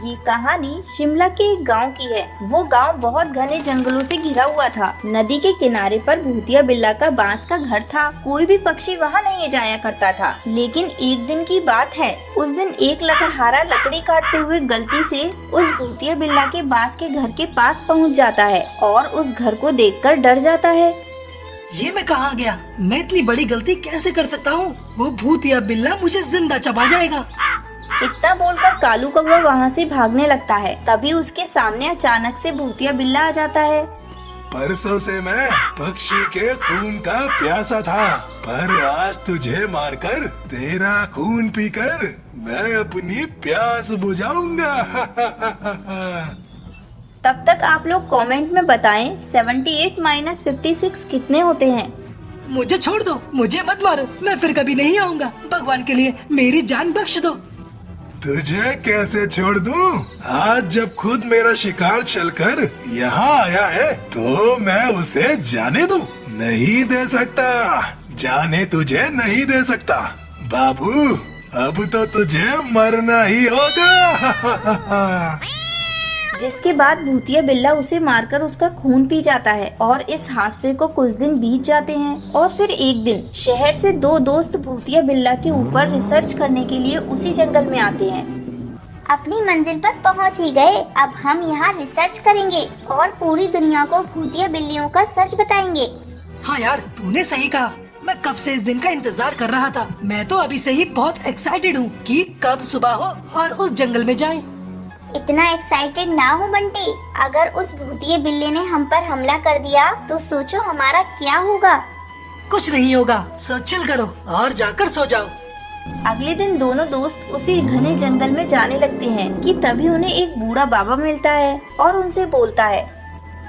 ये कहानी शिमला के एक गांव की है। वो गांव बहुत घने जंगलों से घिरा हुआ था। नदी के किनारे पर भूतिया बिल्ला का बांस का घर था। कोई भी पक्षी वहां नहीं जाया करता था। लेकिन एक दिन की बात है, उस दिन एक लकड़हारा लकड़ी काटते हुए गलती से उस भूतिया बिल्ला के बांस के घर के पास पहुंच जाता है और उस घर को देखकर डर जाता है। ये मैं कहाँ गया? मैं इतनी बड़ी गलती कैसे कर सकता हूँ? वो भूतिया बिल्ला मुझे जिंदा चबा जाएगा। इतना बोलकर कालू कौवा वहाँ से भागने लगता है। तभी उसके सामने अचानक से भूतिया बिल्ला आ जाता है। परसों से मैं पक्षी के खून का प्यासा था, पर आज तुझे मारकर तेरा खून पीकर मैं अपनी प्यास बुझाऊंगा। तब तक आप लोग कमेंट में बताएं 78 - 56 कितने होते हैं। मुझे छोड़ दो, मुझे मत मारो, मैं फिर कभी नहीं आऊँगा। भगवान के लिए मेरी जान बख्श दो। तुझे कैसे छोड़ दूं? आज जब खुद मेरा शिकार चलकर यहाँ आया है तो मैं उसे जाने दूं? नहीं दे सकता, जाने तुझे नहीं दे सकता। बाबू, अब तो तुझे मरना ही होगा। जिसके बाद भूतिया बिल्ला उसे मारकर उसका खून पी जाता है और इस हादसे को कुछ दिन बीत जाते हैं। और फिर एक दिन शहर से दो दोस्त भूतिया बिल्ला के ऊपर रिसर्च करने के लिए उसी जंगल में आते हैं। अपनी मंजिल पर पहुंच ही गए। अब हम यहाँ रिसर्च करेंगे और पूरी दुनिया को भूतिया बिल्लियों का सच बताएंगे। हाँ यार, तूने सही कहा। मैं कब से इस दिन का इंतजार कर रहा था। मैं तो अभी से ही बहुत एक्साइटेड हूँ कि कब सुबह हो और उस जंगल में जाएं। इतना एक्साइटेड ना हो बंटी। अगर उस भूतिया बिल्ले ने हम पर हमला कर दिया तो सोचो हमारा क्या होगा। कुछ नहीं होगा, सो चिल करो और जाकर सो जाओ। अगले दिन दोनों दोस्त उसी घने जंगल में जाने लगते हैं कि तभी उन्हें एक बूढ़ा बाबा मिलता है और उनसे बोलता है,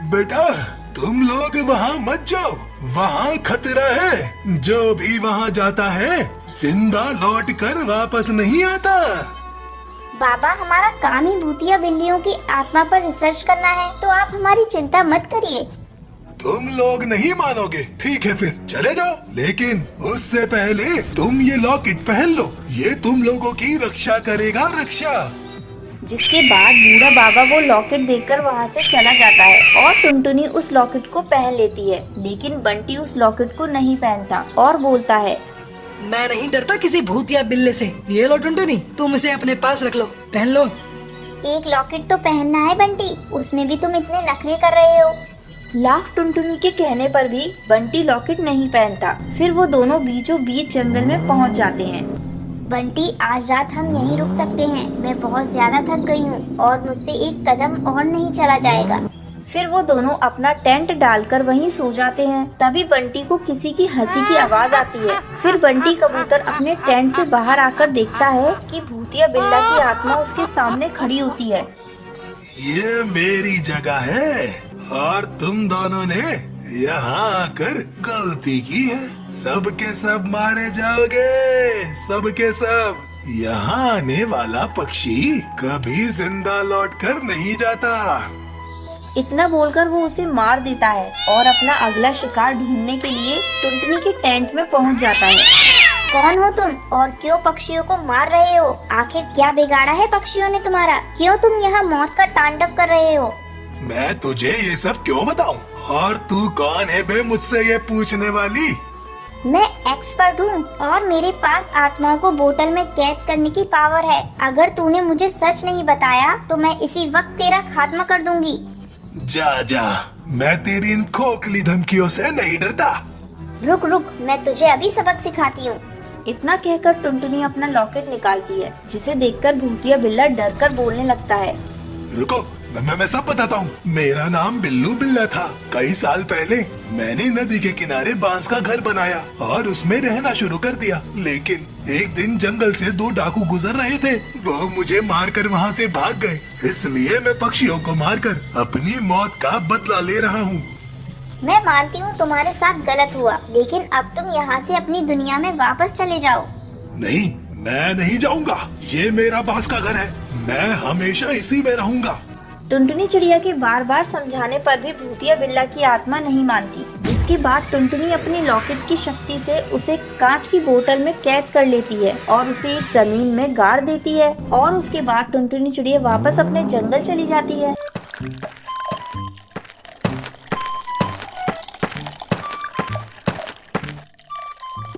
बेटा तुम लोग वहाँ मत जाओ, वहाँ खतरा है। जो भी वहाँ जाता है जिंदा लौट कर वापस नहीं आता। बाबा, हमारा काम ही भूतिया बिल्लियों की आत्मा पर रिसर्च करना है, तो आप हमारी चिंता मत करिए। तुम लोग नहीं मानोगे, ठीक है फिर चले जाओ, लेकिन उससे पहले तुम ये लॉकेट पहन लो, ये तुम लोगों की रक्षा करेगा, रक्षा। जिसके बाद बूढ़ा बाबा वो लॉकेट देखकर वहाँ से चला जाता है और टुनटुनी उस लॉकेट को पहन लेती है। लेकिन बंटी उस लॉकेट को नहीं पहनता और बोलता है, मैं नहीं डरता किसी भूतिया बिल्ले से। ये लो टुनटुनी, तुम इसे अपने पास रख लो, पहन लो। एक लॉकेट तो पहनना है बंटी, उसमें भी तुम इतने नखरे कर रहे हो। लाख टुनटुनी के कहने पर भी बंटी लॉकेट नहीं पहनता। फिर वो दोनों बीचों बीच जंगल में पहुंच जाते हैं। बंटी, आज रात हम यहीं रुक सकते हैं। मैं बहुत ज्यादा थक गई हूँ और मुझसे एक कदम और नहीं चला जाएगा। फिर वो दोनों अपना टेंट डालकर वहीं सो जाते हैं। तभी बंटी को किसी की हंसी की आवाज आती है। फिर बंटी कबूतर अपने टेंट से बाहर आकर देखता है कि भूतिया बिल्ला की आत्मा उसके सामने खड़ी होती है। ये मेरी जगह है और तुम दोनों ने यहाँ आकर गलती की है। सब के सब मारे जाओगे, सब के सब। यहाँ आने वाला पक्षी कभी जिंदा लौटकर नहीं जाता। इतना बोलकर वो उसे मार देता है और अपना अगला शिकार ढूंढने के लिए टुनटुनी के टेंट में पहुंच जाता है। कौन हो तुम और क्यों पक्षियों को मार रहे हो? आखिर क्या बिगाड़ा है पक्षियों ने तुम्हारा? क्यों तुम यहाँ मौत का तांडव कर रहे हो? मैं तुझे ये सब क्यों बताऊं? और तू कौन है बे मुझसे ये पूछने वाली? मैं एक्सपर्ट हूँ और मेरे पास आत्माओं को बोतल में कैद करने की पावर है। अगर तूने मुझे सच नहीं बताया तो मैं इसी वक्त तेरा खात्मा कर दूंगी। जा जा, मैं तेरी इन खोखली धमकियों से नहीं डरता। रुक रुक, मैं तुझे अभी सबक सिखाती हूँ। इतना कहकर टुनटुनी अपना लॉकेट निकालती है, जिसे देखकर भूतिया बिल्ला डरकर बोलने लगता है, रुको, मैं सब बताता हूँ। मेरा नाम बिल्लू बिल्ला था। कई साल पहले मैंने नदी के किनारे बांस का घर बनाया और उसमें रहना शुरू कर दिया। लेकिन एक दिन जंगल से दो डाकू गुजर रहे थे। वो मुझे मारकर वहाँ से भाग गए। इसलिए मैं पक्षियों को मारकर अपनी मौत का बदला ले रहा हूँ। मैं मानती हूँ तुम्हारे साथ गलत हुआ, लेकिन अब तुम यहाँ से अपनी दुनिया में वापस चले जाओ। नहीं, मैं नहीं जाऊँगा। ये मेरा बांस का घर है, मैं हमेशा इसी में रहूँगा। टुनटुनी चिड़िया के बार बार समझाने पर भी भूतिया बिल्ला की आत्मा नहीं मानती। जिसके इसके बाद टुनटुनी अपनी लॉकेट की शक्ति से उसे कांच की बोतल में कैद कर लेती है और उसे एक जमीन में गाड़ देती है और उसके बाद टुनटुनी चिड़िया वापस अपने जंगल चली जाती है।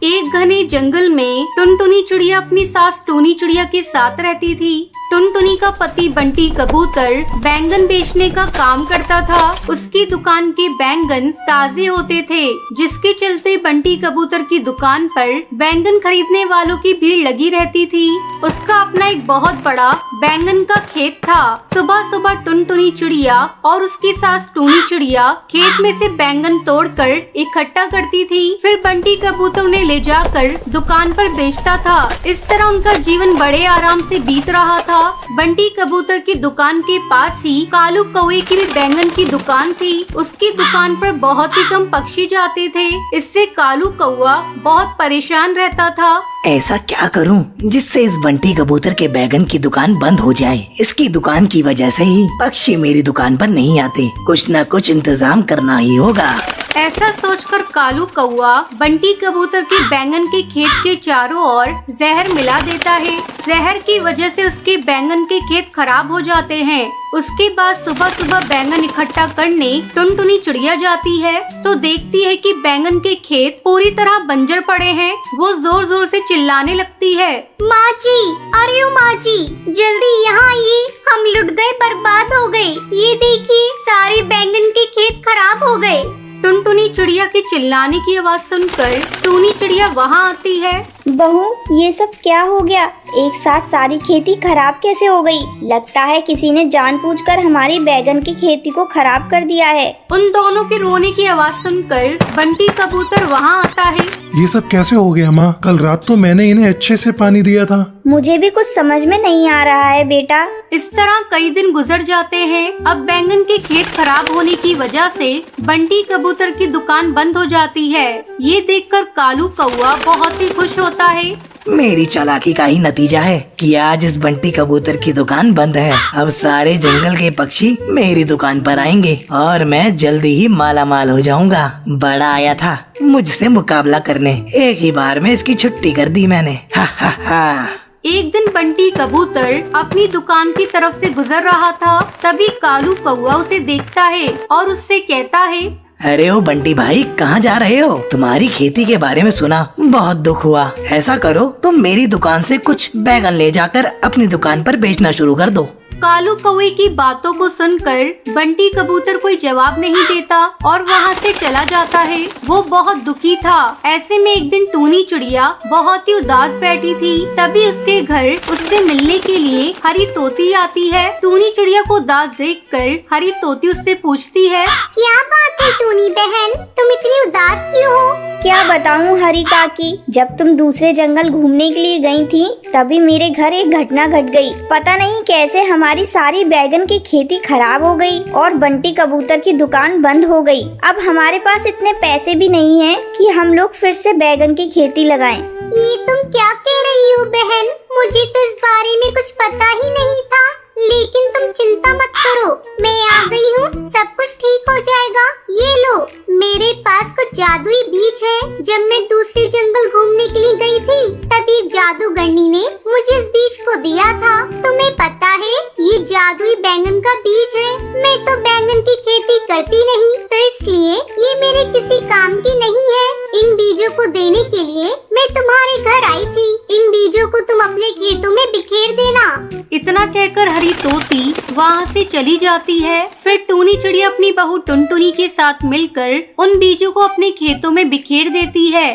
एक घने जंगल में टुनटुनी चिड़िया अपनी सास टूनी चिड़िया के साथ रहती थी। टुनटुनी का पति बंटी कबूतर बैंगन बेचने का काम करता था। उसकी दुकान के बैंगन ताजे होते थे, जिसके चलते बंटी कबूतर की दुकान पर बैंगन खरीदने वालों की भीड़ लगी रहती थी। उसका अपना एक बहुत बड़ा बैंगन का खेत था। सुबह सुबह टुनटुनी चिड़िया और उसकी सास टूनी चिड़िया खेत में से बैंगन तोड़कर इकट्ठा करती थी, फिर बंटी कबूतर उन्हें ले जाकर दुकान पर बेचता था। इस तरह उनका जीवन बड़े आराम से बीत रहा था। बंटी कबूतर की दुकान के पास ही कालू कौवे की भी बैंगन की दुकान थी। उसकी दुकान पर बहुत ही कम पक्षी जाते थे। इससे कालू कौवा बहुत परेशान रहता था। ऐसा क्या करूं जिससे इस बंटी कबूतर के बैंगन की दुकान बंद हो जाए। इसकी दुकान की वजह से ही पक्षी मेरी दुकान पर नहीं आते। कुछ न कुछ इंतजाम करना ही होगा। ऐसा सोचकर कालू कौवा बंटी कबूतर के बैंगन के खेत के चारों ओर जहर मिला देता है। जहर की वजह से उसके बैंगन के खेत खराब हो जाते हैं। उसके बाद सुबह सुबह बैंगन इकट्ठा करने टुनटुनी चिड़िया जाती है तो देखती है कि बैंगन के खेत पूरी तरह बंजर पड़े हैं। वो जोर जोर से चिल्लाने लगती है, माँ जी, अरे ओ माँ जी, जल्दी यहाँ आइए, हम लुट गए, बर्बाद हो गए। ये देखिए, सारे बैंगन के खेत खराब हो गए। टुनटुनी चिड़िया के चिल्लाने की आवाज सुनकर टूनी चिड़िया वहाँ आती है। बहू, ये सब क्या हो गया? एक साथ सारी खेती खराब कैसे हो गई? लगता है किसी ने जानबूझकर हमारी बैंगन की खेती को खराब कर दिया है। उन दोनों के रोने की आवाज सुनकर बंटी कबूतर वहाँ आता है। ये सब कैसे हो गया माँ? कल रात तो मैंने इन्हें अच्छे से पानी दिया था। मुझे भी कुछ समझ में नहीं आ रहा है बेटा। इस तरह कई दिन गुजर जाते हैं। अब बैंगन के खेत खराब होने की वजह से बंटी कबूतर की दुकान बंद हो जाती है। ये देखकर कालू कौवा बहुत ही खुश होता है। मेरी चालाकी का ही नतीजा है कि आज इस बंटी कबूतर की दुकान बंद है। अब सारे जंगल के पक्षी मेरी दुकान पर आएंगे और मैं जल्दी ही माला माल हो जाऊंगा। बड़ा आया था मुझसे मुकाबला करने, एक ही बार में इसकी छुट्टी कर दी मैंने। हा हा हा। एक दिन बंटी कबूतर अपनी दुकान की तरफ से गुजर रहा था। तभी कालू कौवा उसे देखता है और उससे कहता है, अरे ओ बंटी भाई, कहाँ जा रहे हो? तुम्हारी खेती के बारे में सुना, बहुत दुख हुआ। ऐसा करो, तुम मेरी दुकान से कुछ बैगन ले जाकर अपनी दुकान पर बेचना शुरू कर दो। कालू कौवे की बातों को सुनकर बंटी कबूतर कोई जवाब नहीं देता और वहाँ से चला जाता है। वो बहुत दुखी था। ऐसे में एक दिन टूनी चिड़िया बहुत ही उदास बैठी थी। तभी उसके घर उससे मिलने के लिए हरी तोती आती है। टूनी चिड़िया को उदास देखकर हरी तोती उससे पूछती है, क्या बात है टूनी बहन, तुम इतनी उदास क्यों हो? क्या बताऊँ हरी काकी, जब तुम दूसरे जंगल घूमने के लिए गई थी तभी मेरे घर एक घटना घट गई। पता नहीं कैसे हमारी सारी बैंगन की खेती खराब हो गई और बंटी कबूतर की दुकान बंद हो गई। अब हमारे पास इतने पैसे भी नहीं हैं कि हम लोग फिर से बैंगन की खेती लगाएं। ये तुम क्या कह रही हो बहन? मुझे तो इस बारे में कुछ पता ही नहीं था। लेकिन तुम चिंता मत करो, मैं आ गई हूँ, सब कुछ ठीक हो जाएगा। ये लो, मेरे पास कुछ जादुई बीज है। जब मैं दूसरे जंगल घूमने के लिए गई थी तभी एक जादूगरनी ने मुझे इस बीज को दिया था। तुम्हें पता है, ये जादुई बैंगन का बीज है। मैं तो बैंगन की खेती करती नहीं, तो इसलिए ये मेरे किसी काम की नहीं है। इन बीजों को देने के लिए मैं तुम्हारे घर आई थी। इन बीजों को तुम अपने खेतों में बिखेर देना। इतना कहकर हरी तोती वहाँ से चली जाती है। फिर टूनी चिड़िया अपनी बहू टुनटुनी के साथ मिलकर उन बीजों को अपने खेतों में बिखेर देती है।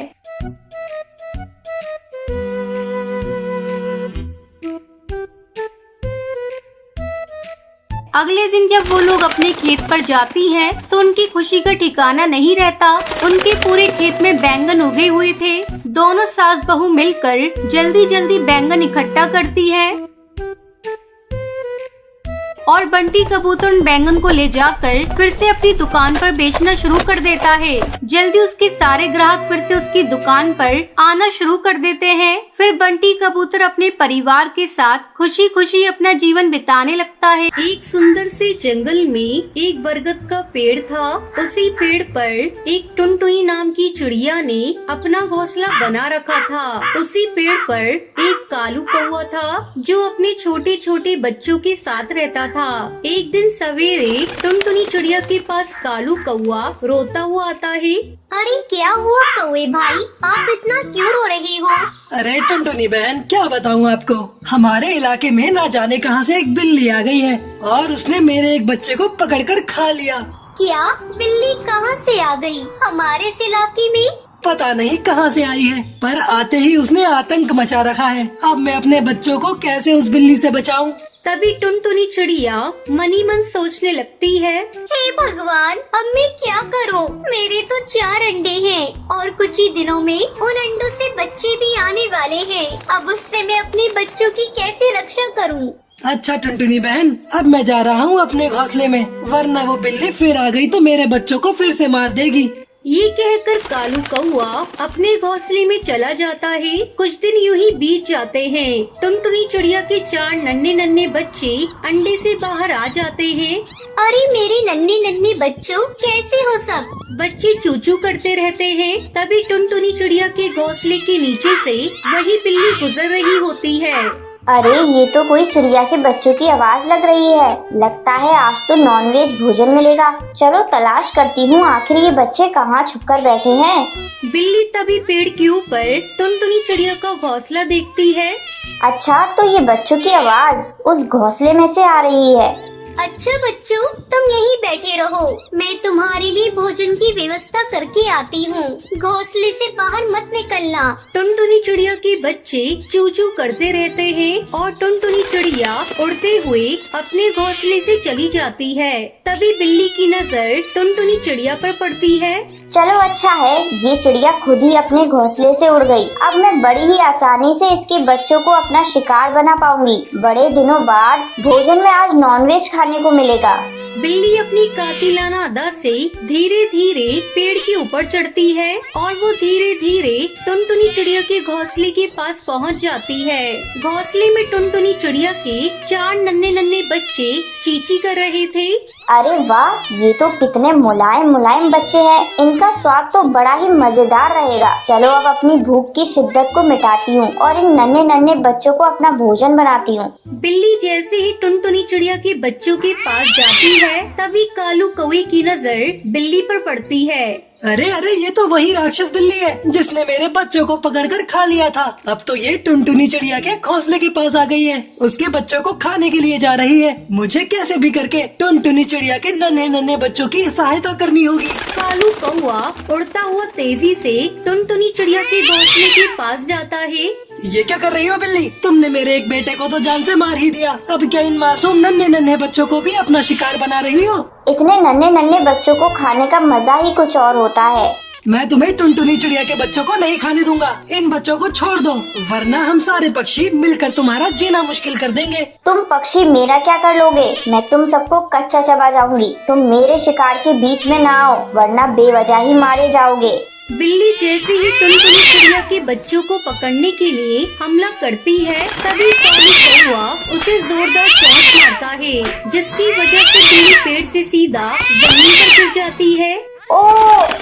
अगले दिन जब वो लोग अपने खेत पर जाती हैं, तो उनकी खुशी का ठिकाना नहीं रहता। उनके पूरे खेत में बैंगन उगे हुए थे। दोनों सास बहू मिलकर जल्दी जल्दी बैंगन इकट्ठा करती है और बंटी कबूतर उन बैंगन को ले जाकर फिर से अपनी दुकान पर बेचना शुरू कर देता है। जल्दी उसके सारे ग्राहक फिर से उसकी दुकान पर आना शुरू कर देते हैं। फिर बंटी कबूतर अपने परिवार के साथ खुशी खुशी अपना जीवन बिताने लगता है। एक सुंदर से जंगल में एक बरगद का पेड़ था। उसी पेड़ पर एक टुनटुनी नाम की चिड़िया ने अपना घोंसला बना रखा था। उसी पेड़ पर एक कालू कौवा था जो अपने छोटे छोटे बच्चों के साथ रहता था। एक दिन सवेरे टुनटुनी चिड़िया के पास कालू कौवा रोता हुआ आता है। अरे क्या हुआ कौवे भाई, आप इतना क्यों रो रहे हो? अरे टुनटुनी बहन, क्या बताऊँ आपको, हमारे इलाके में ना जाने कहां से एक बिल्ली आ गई है और उसने मेरे एक बच्चे को पकड़कर खा लिया। क्या बिल्ली कहाँ से आ गई हमारे इस इलाके में? पता नहीं कहां से आई है, पर आते ही उसने आतंक मचा रखा है। अब मैं अपने बच्चों को कैसे उस बिल्ली से बचाऊं? तभी टुनटुनी चिड़िया मनी मन सोचने लगती है। हे भगवान, अब मैं क्या करूं? मेरे तो 4 अंडे हैं और कुछ ही दिनों में उन अंडों से बच्चे भी आने वाले हैं। अब उससे मैं अपने बच्चों की कैसे रक्षा करूं? अच्छा टुनटुनी बहन, अब मैं जा रहा हूँ अपने घोंसले में, वरना वो बिल्ली फिर आ गई तो मेरे बच्चों को फिर से मार देगी। ये कहकर कालू कौवा अपने घोंसले में चला जाता है। कुछ दिन यूं ही बीत जाते हैं। टुनटुनी चिड़िया के 4 नन्हे नन्हे बच्चे अंडे से बाहर आ जाते हैं। अरे मेरे नन्हे नन्हे बच्चों, कैसे हो सब? बच्चे चूचू करते रहते हैं। तभी टुनटुनी चिड़िया के घोंसले के नीचे से वही बिल्ली गुजर रही होती है। अरे ये तो कोई चिड़िया के बच्चों की आवाज लग रही है। लगता है आज तो नॉनवेज भोजन मिलेगा। चलो तलाश करती हूँ, आखिर ये बच्चे कहाँ छुपकर बैठे हैं। बिल्ली तभी पेड़ के ऊपर टुनटुनी चिड़िया का घोंसला देखती है। अच्छा, तो ये बच्चों की आवाज उस घोंसले में से आ रही है। अच्छा बच्चों, तुम यहीं बैठे रहो, मैं तुम्हारे लिए भोजन की व्यवस्था करके आती हूँ। घोंसले से बाहर मत निकलना। टुनटुनी चिड़िया के बच्चे चूचू करते रहते हैं और टुनटुनी चिड़िया उड़ते हुए अपने घोंसले से चली जाती है। तभी बिल्ली की नजर टुनटुनी चिड़िया पर पड़ती है। चलो अच्छा है, ये चिड़िया खुद ही अपने घोंसले से उड़ गई। अब मैं बड़ी ही आसानी से इसके बच्चों को अपना शिकार बना पाऊंगी। बड़े दिनों बाद भोजन में आज नॉनवेज खाने को मिलेगा। बिल्ली अपनी कातिलाना अदा से धीरे धीरे पेड़ के ऊपर चढ़ती है और वो धीरे धीरे टुनटुनी चिड़िया के घोंसले के पास पहुंच जाती है। घोंसले में टुनटुनी चिड़िया के 4 नन्हे नन्हे बच्चे चींची कर रहे थे। अरे वाह, ये तो कितने मुलायम मुलायम बच्चे हैं। इनका स्वाद तो बड़ा ही मजेदार रहेगा। चलो अब अपनी भूख की शिद्दत को मिटाती हूँ और इन नन्हे नन्हे बच्चों को अपना भोजन बनाती हूँ। बिल्ली जैसे ही टुनटुनी चिड़िया के बच्चों के पास जाती है, तभी कालू कौवे की नजर बिल्ली पर पड़ती है। अरे अरे, ये तो वही राक्षस बिल्ली है जिसने मेरे बच्चों को पकड़कर खा लिया था। अब तो ये टुनटुनी चिड़िया के घोंसले के पास आ गई है, उसके बच्चों को खाने के लिए जा रही है। मुझे कैसे भी करके टुनटुनी चिड़िया के नन्हे नन्हे बच्चों की सहायता करनी होगी। कालू कौवा उड़ता हुआ तेजी से टुनटुनी चिड़िया के घोंसले के पास जाता है। ये क्या कर रही हो बिल्ली? तुमने मेरे एक बेटे को तो जान से मार ही दिया, अब क्या इन मासूम नन्हे नन्हे बच्चों को भी अपना शिकार बना रही हो? इतने नन्हे नन्हे बच्चों को खाने का मजा ही कुछ और होता है। मैं तुम्हें टुनटुनी चिड़िया के बच्चों को नहीं खाने दूंगा। इन बच्चों को छोड़ दो, वरना हम सारे पक्षी मिलकर तुम्हारा जीना मुश्किल कर देंगे। तुम पक्षी मेरा क्या कर लोगे? मैं तुम सबको कच्चा चबा जाऊंगी। तुम मेरे शिकार के बीच में ना आओ, वरना बेवजह ही मारे जाओगे। बिल्ली जैसे ही टुनटुनी चिड़िया के बच्चों को पकड़ने के लिए हमला करती है, तभी कालू कौवा उसे जोरदार चोंच मारता है, जिसकी वजह से बिल्ली पेड़ से सीधा जमीन पर गिर जाती है। ओ,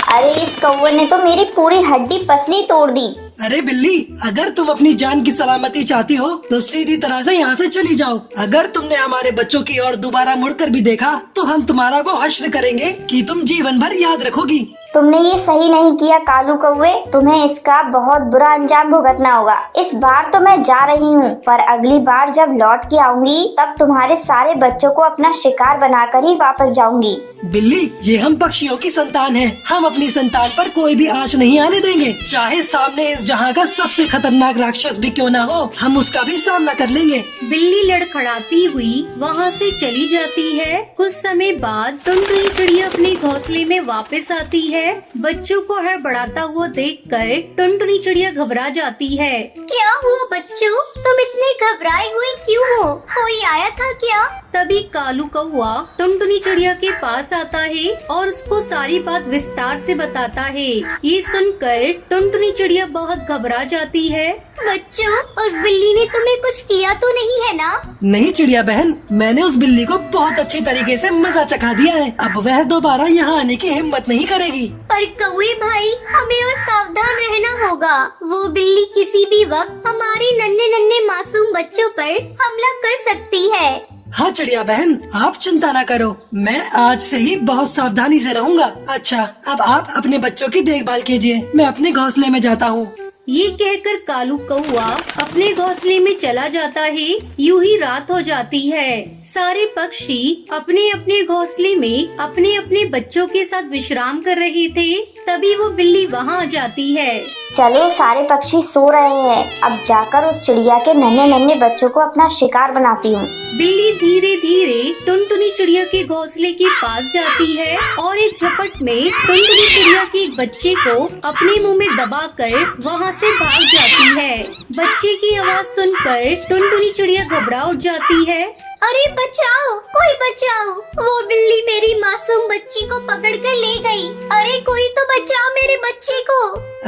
अरे इस कौवे ने तो मेरी पूरी हड्डी पसली तोड़ दी। अरे बिल्ली, अगर तुम अपनी जान की सलामती चाहती हो तो सीधी तरह से यहाँ से चली जाओ। अगर तुमने हमारे बच्चों की ओर दोबारा मुड़कर भी देखा तो हम तुम्हारा वो हश्र करेंगे कि तुम जीवन भर याद रखोगी। तुमने ये सही नहीं किया कालू कौवे, तुम्हें इसका बहुत बुरा अंजाम भुगतना होगा। इस बार तो मैं जा रही हूँ, पर अगली बार जब लौट के आऊंगी तब तुम्हारे सारे बच्चों को अपना शिकार बनाकर ही वापस जाऊंगी। बिल्ली, ये हम पक्षियों की संतान हैं। हम अपनी संतान पर कोई भी आंच नहीं आने देंगे। चाहे सामने इस जहाँ का सबसे खतरनाक राक्षस भी क्यों ना हो, हम उसका भी सामना कर लेंगे। बिल्ली लड़खड़ाती हुई वहाँ से चली जाती है। कुछ समय बाद टुनटुनी चिड़िया अपने घोंसले में वापस आती है। बच्चों को हड़बड़ाता हुआ देखकर टुनटुनी चिड़िया घबरा जाती है। क्या हुआ बच्चों, तुम इतने घबराए हुए क्यों हो? कोई आया था क्या? तभी कालू कौआ टुनटुनी चिड़िया के पास आता है और उसको सारी बात विस्तार से बताता है। ये सुनकर टुनटुनी चिड़िया बहुत घबरा जाती है। बच्चों, उस बिल्ली ने तुम्हें कुछ किया तो नहीं है ना? नहीं चिड़िया बहन, मैंने उस बिल्ली को बहुत अच्छी तरीके से मजा चखा दिया है। अब वह दोबारा यहाँ आने की हिम्मत नहीं करेगी। पर कौवे भाई, हमें और सावधान रहना होगा। वो बिल्ली किसी भी वक्त हमारे नन्हे नन्हे मासूम बच्चों पर हमला कर सकती है। हाँ चिड़िया बहन, आप चिंता न करो, मैं आज से ही बहुत सावधानी से रहूँगा। अच्छा, अब आप अपने बच्चों की देखभाल कीजिए, मैं अपने घोंसले में जाता हूँ। ये कहकर कालू कौआ अपने घोंसले में चला जाता है। यूं ही रात हो जाती है। सारे पक्षी अपने अपने घोंसले में अपने अपने बच्चों के साथ विश्राम कर रहे थे। तभी वो बिल्ली वहाँ आ जाती है। चलो, सारे पक्षी सो रहे हैं, अब जाकर उस चिड़िया के नन्हे नन्हे बच्चों को अपना शिकार बनाती हूँ। बिल्ली धीरे धीरे टुनटुनी चिड़िया के घोंसले के पास जाती है और एक झपट में टुनटुनी चिड़िया के एक बच्चे को अपने मुंह में दबाकर वहाँ से भाग जाती है। बच्चे की आवाज सुनकर टुनटुनी चिड़िया घबरा उठ जाती है। अरे बचाओ, कोई बचाओ, वो बिल्ली मेरी मासूम बच्ची को पकड़ कर ले गई। अरे कोई तो बचाओ मेरे बच्चे को।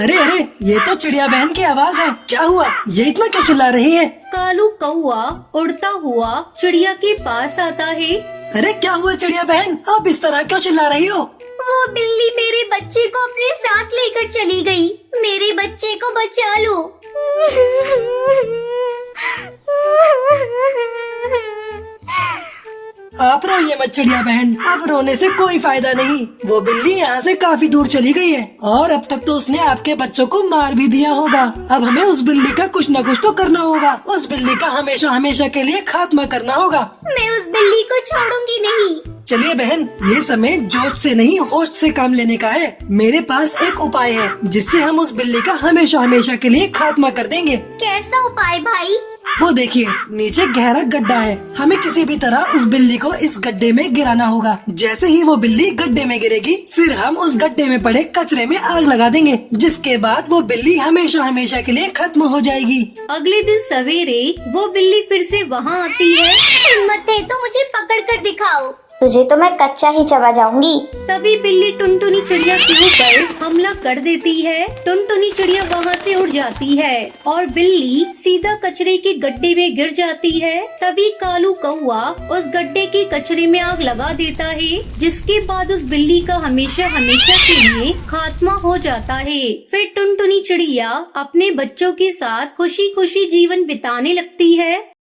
अरे अरे, ये तो चिड़िया बहन की आवाज है। क्या हुआ, ये इतना क्यों चिल्ला रही है? कालू कौआ उड़ता हुआ चिड़िया के पास आता है। अरे क्या हुआ चिड़िया बहन, आप इस तरह क्यों चिल्ला रही हो? वो बिल्ली मेरे बच्चे को अपने साथ लेकर चली गई। मेरे बच्चे को बचा लो। आप रोइए मत चिड़िया बहन, अब रोने से कोई फायदा नहीं। वो बिल्ली यहाँ से काफी दूर चली गई है और अब तक तो उसने आपके बच्चों को मार भी दिया होगा। अब हमें उस बिल्ली का कुछ न कुछ तो करना होगा। उस बिल्ली का हमेशा हमेशा के लिए खात्मा करना होगा। मैं उस बिल्ली को छोड़ूंगी नहीं। चलिए बहन, ये समय जोश से नहीं होश से काम लेने का है। मेरे पास एक उपाय है जिससे हम उस बिल्ली का हमेशा हमेशा के लिए खात्मा कर देंगे। कैसा उपाय भाई? वो देखिए, नीचे गहरा गड्ढा है। हमें किसी भी तरह उस बिल्ली को इस गड्ढे में गिराना होगा। जैसे ही वो बिल्ली गड्ढे में गिरेगी, फिर हम उस गड्ढे में पड़े कचरे में आग लगा देंगे, जिसके बाद वो बिल्ली हमेशा हमेशा के लिए खत्म हो जाएगी। अगले दिन सवेरे वो बिल्ली फिर से वहाँ आती है। हिम्मत है तो मुझे पकड़ कर दिखाओ। तुझे तो मैं कच्चा ही चबा जाऊंगी। तभी बिल्ली टुनटुनी चिड़िया के ऊपर हमला कर देती है। टुनटुनी चिड़िया वहाँ से उड़ जाती है और बिल्ली सीधा कचरे के गड्ढे में गिर जाती है। तभी कालू कौआ उस गड्ढे के कचरे में आग लगा देता है, जिसके बाद उस बिल्ली का हमेशा हमेशा के लिए खात्मा हो जाता है। फिर टुनटुनी चिड़िया अपने बच्चों के साथ खुशी खुशी जीवन बिताने लगती है।